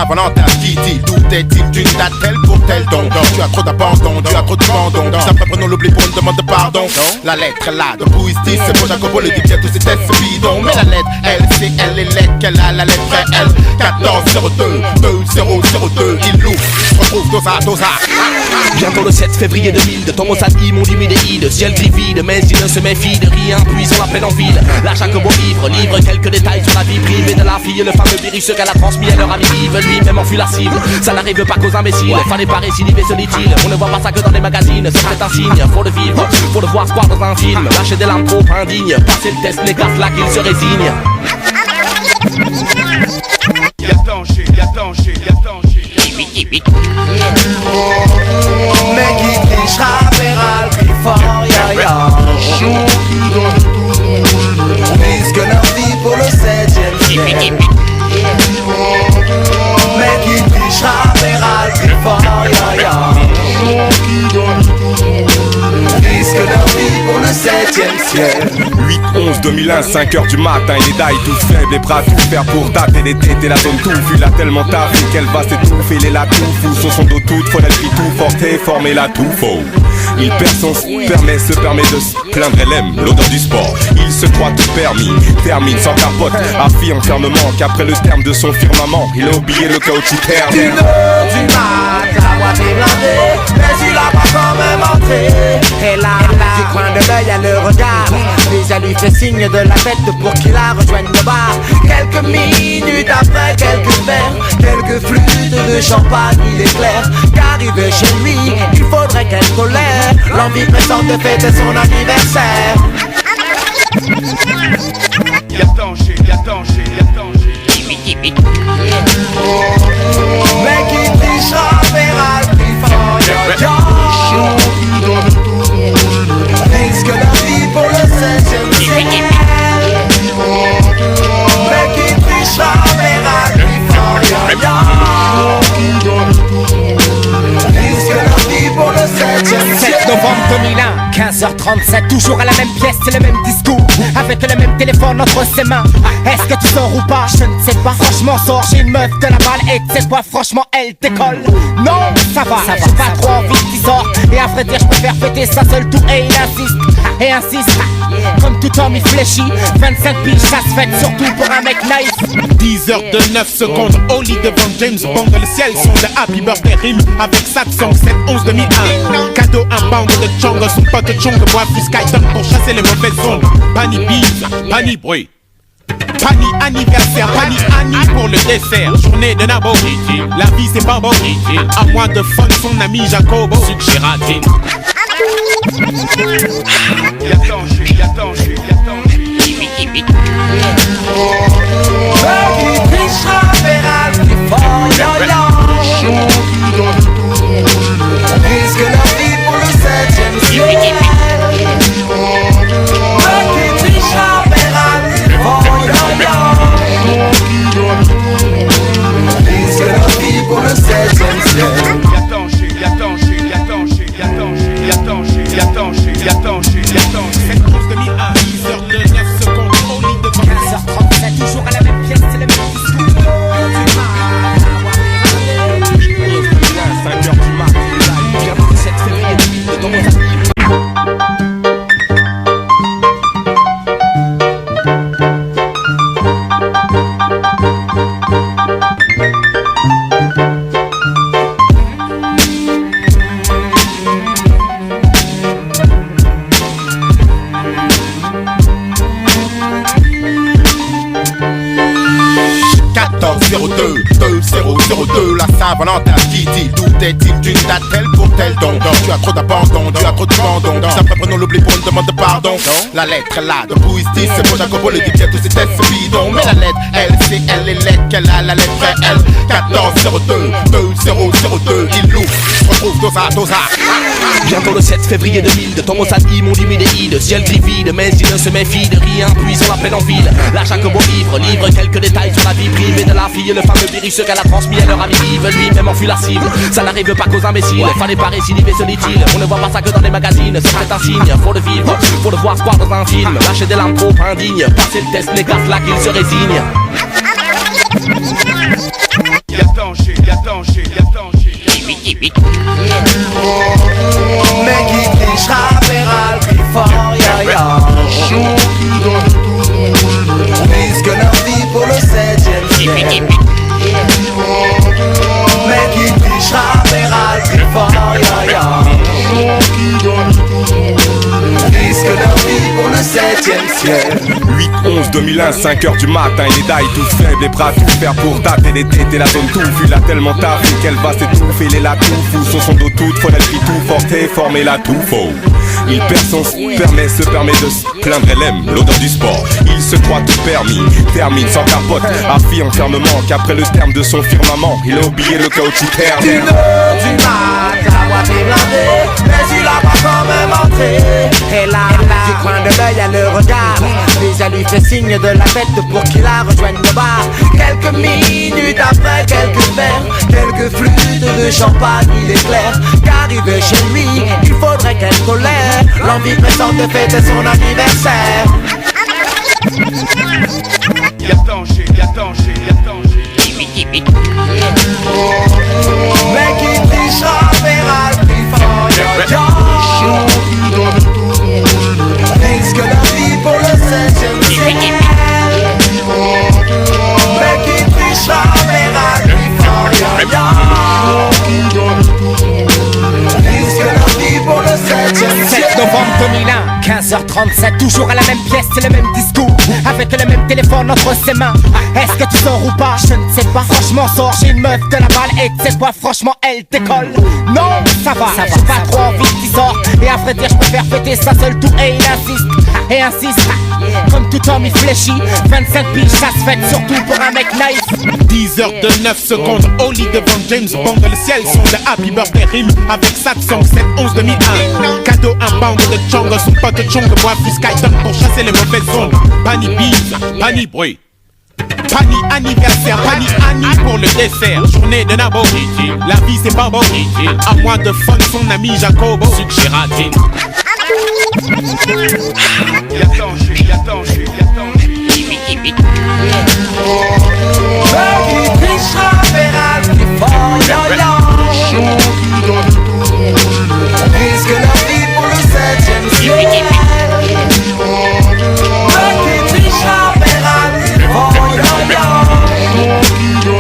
Saint-Valentin qui dit tout est-il d'une date telle pour tel don. Tu as trop d'abandon, tu as trop de bandon. Ça fait prenons l'oubli pour une demande de pardon. La lettre est là, de Pouistis, c'est pour Jacopo, le dit bien tous ces tests bidons. Mais la lettre, elle, c'est elle et lettre qu'elle a, la lettre est elle. 1402, 2002, il loue, retrouve Dosa. Bientôt le 7 février 2000, de Thomas Sadi, mon humidéide, ciel gris vide, mais il ne se méfie de rien, puis on l'appelle en ville. Là Jacobo livre quelques détails sur la vie privée de la fille, le fameux virus qu'elle a transmis à leur ami Yves, lui-même en fut la cible. Ça n'arrive pas qu'aux imbéciles, fallait pas récidiver ce dit-il. On ne voit pas ça que dans les magazines, c'est un signe, faut le vivre, faut le voir se croire dans un film. Lâcher des larmes trop indignes, passer le test, les gars là qu'il se résigne. Y'a danger. Mais qui trichera verra le plus fort, ya. Risque leur vie pour le 7e ciel. Mais qui trichera verra le plus fort, ya. Risque leur vie pour le 7e ciel. 8-11-2001, 5h du matin, il est d'ail tout faible, les bras tout faire pour tâter les têtes et la zone touffe. Il a tellement taffé qu'elle va s'étouffer, il est là tout fou, sur son dos toute folle, elle crie tout fort et formé là tout faux. Il perd son se permet de se plaindre, elle aime l'odeur du sport. Il se croit tout permis, termine sans capote, affirme fermement qu'après le terme de son firmament, il a oublié le caoutchouc terme. 1h du mat, la moitié blindée, mais il a pas quand même entré. Et là, du coin de l'œil, elle le regarde, puis elle lui fait signe de la tête pour qu'il la rejoigne le bar. Quelques minutes après, quelques verres, quelques flûtes de champagne, il est clair qu'arrivé chez lui, il faudrait qu'elle tolère l'envie pressante de fêter son anniversaire. Y'a danger. Mais qui trichera verra le plus fort, ya. Risque leur vie pour le 7e ciel. Mais qui trichera verra le plus fort, ya. Risque leur vie pour le 7e ciel. 7 novembre 2001, 15h37, toujours à la même pièce, c'est le même discours, avec le même téléphone entre ses mains. Est-ce que tu sors ou pas? Je ne sais pas. Franchement, sors, j'ai une meuf de la balle et tu sais quoi, franchement, elle décolle. Non, ça va, j'ai pas trop envie qu'il sorte. Et à vrai dire, je préfère fêter ça seul tout et il insiste. Comme tout homme, il fléchit. 25 piges, ça se fait surtout pour un mec naïf. 10h de 9 secondes, au lit devant James Bond. Le ciel son de Happy Birthday rime avec Saxon 7-11-2001. Cadeau, un bang de Chong, son pote Chong boit Sky donne pour chasser les mauvaises ondes. Pani bise, pani bruit. Pani anniversaire, pani Annie pour le dessert. Journée de Nabo, la vie c'est pas beau. À moins de fun, son ami Jacobo, sucre gératine. Y'a danger. Mais qui trichera verra le plus fort, ya. Risque leur vie pour le 7e ciel. Mais qui trichera verra le plus fort, ya. Risque leur vie pour le 7e ciel. Y'a danger. 7-11-2001, 10h de 9 secondes, au lit devant 15h37, toujours à la même pièce, c'est le même discours. 5h du mat, bientôt le 7 février 2000, de Thomas Sadi. La Saint-Valentin qui dit tout est-il d'une date telle pour tel don. Tu as trop d'abandon, tu as trop de bandon. Ça fait prenons l'oubli pour une demande de pardon. La lettre est là, de Pouistis, c'est pour Jacopo, le dit bien tous ces tests bidons. Mais la lettre, elle, c'est elle et lettre qu'elle a, la lettre est elle. 1402, il loue, retrouve Dosa. Bientôt le 7 février 2000, de Thomas Sadi, mon humidéide, ciel gris vide, mais il ne se méfie de rien, puis on l'appelle en ville. Là Jacobo livre quelques détails sur la vie privée de la fille, le fameux virus qu'elle a transmis à leur ami Yves, lui-même en fut la cible. Ça n'arrive pas qu'aux imbéciles, fallait pas récidiver ce dit-il. On ne voit pas ça que dans les magazines, c'est un signe, faut le vivre, faut le voir se croire dans un film. Lâcher des larmes trop indignes, passer le test, les gars là qu'il se résigne. Y'a danger. ciel. 8-11-2001, 5h du matin, il est d'ail tout faible et prêt à tout faire pour tâter les têtes et la zone touffue. Il a tellement taffé qu'elle va s'étouffer, il est là tout fou. Sur son dos toute folle, elle crie tout fort et formé là tout faux. Il perd son se permet de se plaindre, elle aime l'odeur du sport. Il se croit tout permis, termine sans capote, affirme fermement qu'après le terme de son firmament, il a oublié le caoutchouc terme. 1h du mat, à moitié blindé, mais il a pas quand même entré. Et là, du coin de l'œil, elle le regarde, puis elle lui fait signe de la tête pour qu'il la rejoigne le bar. Quelques minutes après, quelques verres, quelques flûtes de champagne, il est clair qu'arrivé chez lui, il faudrait qu'elle colère l'envie pressante de fêter son anniversaire. Y'a danger, y'a danger, y'a danger. Mais qui trichera verra le plus fort, yo. Risque la vie pour le 7e ciel. Mais qui trichera verra le plus fort, yo. Risque la vie pour le 7e ciel. 7 novembre 2001, 15h37, toujours à la même pièce, c'est le même discours, avec le même téléphone entre ses mains. Est-ce que tu sors ou pas? Je ne sais pas, franchement sors, j'ai une meuf de la balle et tu sais quoi, franchement elle décolle. Non, ça va, j'ai pas trop envie qu'il sorte, et à vrai dire je préfère fêter ça seul tout et il insiste, comme tout homme il fléchit, 25 piges ça se fête surtout pour un mec naïf. 10h de 9 secondes au lit devant James Bond. Le ciel son de Happy Birthday rime avec Satsong 7-11-2001. Cadeau un bang de Chongo, son pote Chong boit Fiskai pour chasser les mauvaises ondes. Pani bise, pani bruit, pani anniversaire, pani Annie pour le dessert. Journée de Nabo, la vie c'est pas beau. À moins de fun son ami Jacobo, suggératine. Y'a danger, y'a danger, y'a danger. Mais qui trichera verra le plus fort, yo. Risque la vie pour le 7e ciel. Mais qui trichera verra le plus fort, yo.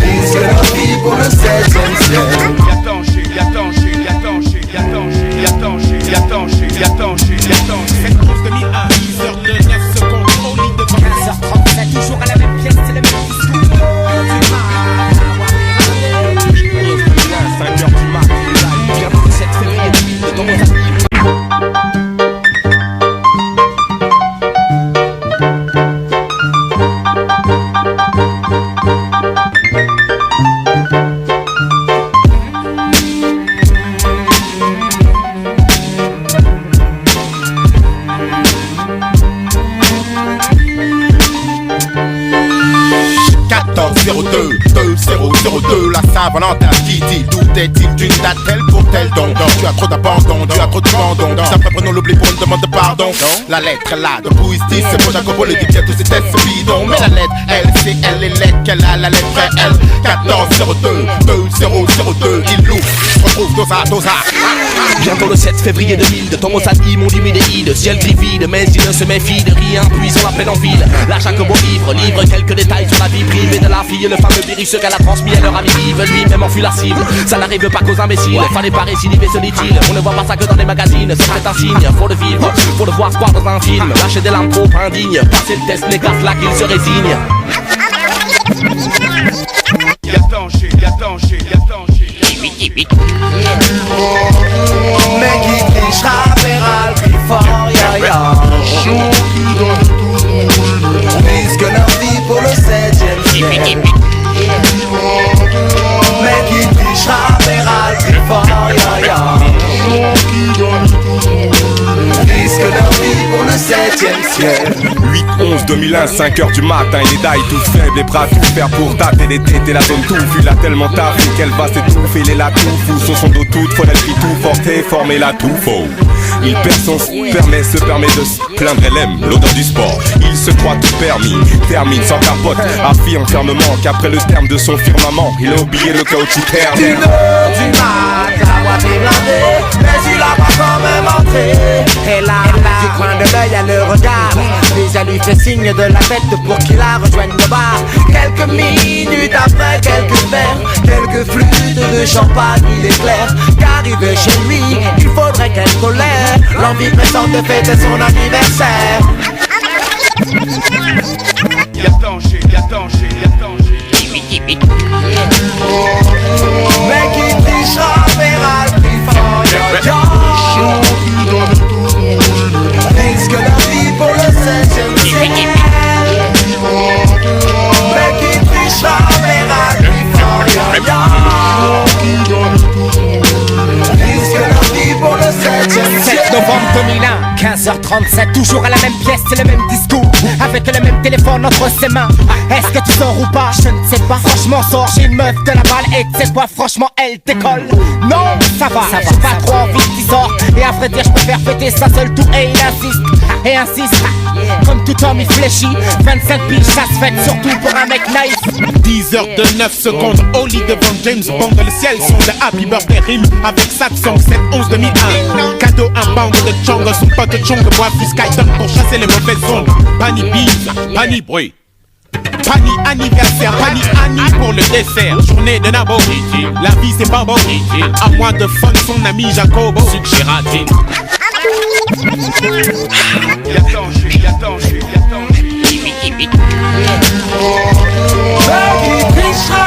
Risque la vie pour le 7e ciel. Y'a danger, y'a danger, y'a danger, y'a danger, y'a danger, y'a danger, y'a danger, y'a danger. 7-11-2001, 10h de 9 secondes au lit devant 15h37, toujours à la même pièce, c'est le même discours. 5h du mat, il est d'ail, Bientôt le 7 février 2000, dans mon avis. La Saint-Valentin qui dit d'où est-il d'une date telle pour tel don. Tu as trop d'abandon, tu as trop de bandon. Ça prenons l'oubli pour une demande de pardon. La lettre est là, de Bouistis, c'est pour Jacobo, le dit bien tous ces tests bidons. Mais la lettre, elle, c'est elle et lettre qu'elle a, la lettre L. 1402, 2002, il loue, retrouve dosa. Bientôt le 7 février 2000, de Thomas Sadi, mon humidéide. Ciel gris vide, mais il ne se méfie de rien, puis on l'appelle en ville. Là Jacobo livre quelques détails sur la vie privée de la fille. Le fameux virus qu'elle a transmis à leur ami Yves, lui-même en fut la cible. Ça n'arrive pas qu'aux imbéciles, fallait pas récidiver, se dit-il. On ne voit pas ça que dans les magazines, c'est un signe, faut le vivre, faut le voir se croire dans un film. Lâcher des larmes trop indignes, passer le test, les gars là qu'il se résigne. Y'a danger, y'a danger, y'a danger. Mais qui trichera verra le plus fort, yo. Risque leur vie pour le 7e ciel. Mais qui trichera verra le plus fort, yo. Risque leur vie pour le 7e ciel. 8-11-2001, 5h du matin, il est d'ail tout faible et prêt à tout faire pour tâter les têtes et la zone touffue. Il a tellement taffé qu'elle va s'étouffer, il est là tout fou. Sur son dos toute folle, elle crie tout fort et formé là tout faux. Il perd son se permet de se plaindre, elle aime l'odeur du sport. Il se croit tout permis, termine sans capote, affirme fermement qu'après le terme de son firmament, il a oublié le caoutchouc terme. 1h du mat, à moitié blindé, mais il a pas quand même entré. Et là, du coin de l'œil, elle le regarde, puis elle lui fait signe de la tête pour qu'il la rejoigne le bar. Quelques minutes après, quelques verres, quelques flûtes de champagne, il est clair qu'arrivé chez lui, il faudrait qu'elle colère l'envie pressante de fêter son anniversaire. Y'a danger, y'a danger, y'a danger. Mais qui trichera verra le plus fort. Risque la vie pour le 16e siècle. Mais qui trichera verra le plus fort. Risque la vie pour le 7e 7 siècle. novembre 2001, 15h37, toujours à la même pièce, c'est le même discours, avec le même téléphone entre ses mains. Est-ce que tu sors ou pas? Je ne sais pas, franchement sors, j'ai une meuf de la balle et tu sais quoi, franchement elle décolle. Non, ça va, j'ai pas trop envie qu'il sort, et à vrai dire je préfère fêter ça seul tout et il insiste, comme tout homme il fléchit, 25 piges ça se fête surtout pour un mec naïf. 10 heures de 9 secondes au lit devant James Bond. Le ciel son de Happy Birthday rime avec Satsong 7-11 2001. Cadeau un bang de Chong, son pote Chong boit Sky Dunk pour chasser les mauvaises ondes. Pani bise, pani bruit. Pani anniversaire, pani Annie pour le dessert. Journée de Nabo, la vie c'est pas beau. À moins de fun son ami Jacobo, sucre gélatine. Y'a danger, y'a danger, y'a danger. Mais qui trichera